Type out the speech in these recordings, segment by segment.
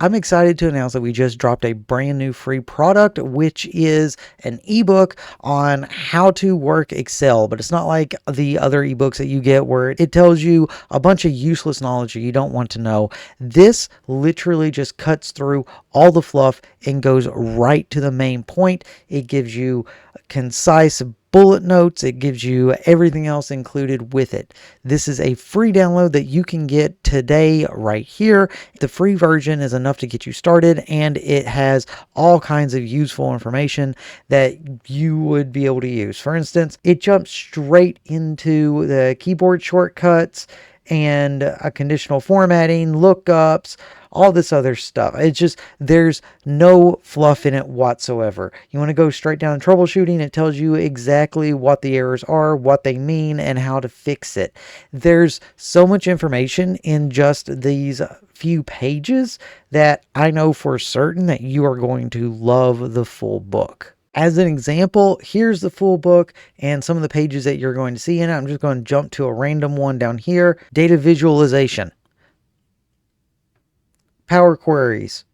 I'm excited to announce that we just dropped a brand new free product, which is an ebook on how to work Excel. But it's not like the other ebooks that you get where it tells you a bunch of useless knowledge that you don't want to know. This literally just cuts through all the fluff and goes right to the main point. It gives you concise bullet notes. It gives you everything else included with it. This is a free download that you can get today right here. The free version is enough to get you started, and it has all kinds of useful information that you would be able to use. For instance, it jumps straight into the keyboard shortcuts and conditional formatting, lookups, all this other stuff. It's just, there's no fluff in it whatsoever. You want to go straight down to troubleshooting. It tells you exactly what the errors are, what they mean, and how to fix it. There's so much information in just these few pages that I know for certain that you are going to love the full book. As an example, here's the full book and some of the pages that you're going to see in it. I'm just going to jump to a random one down here. Data visualization. Power queries.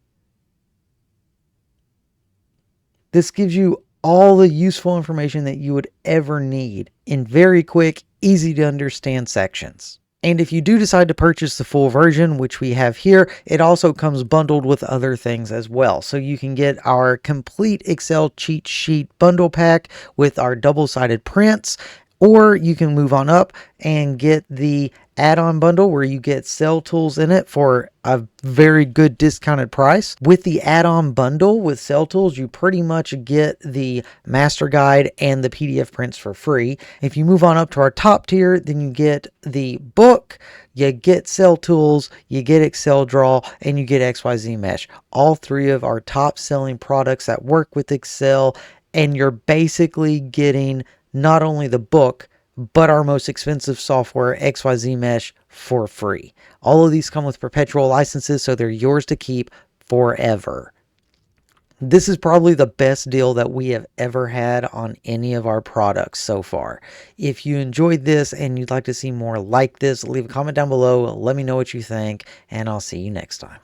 This gives you all the useful information that you would ever need in very quick, easy to understand sections. And if you do decide to purchase the full version, which we have here, it also comes bundled with other things as well. So you can get our complete Excel cheat sheet bundle pack with our double-sided prints, or you can move on up and get the add-on bundle where you get cell tools in it for a very good discounted price. With the add-on bundle with cell tools, you pretty much get the master guide and the PDF prints for free. If you move on up to our top tier, then you get the book, you get cell tools, you get Excel Draw, and you get XYZ Mesh. All three of our top selling products that work with Excel, and you're basically getting not only the book, but our most expensive software, XYZ Mesh, for free. All of these come with perpetual licenses, so they're yours to keep forever. This is probably the best deal that we have ever had on any of our products so far. If you enjoyed this and you'd like to see more like this, leave a comment down below. Let me know what you think, and I'll see you next time.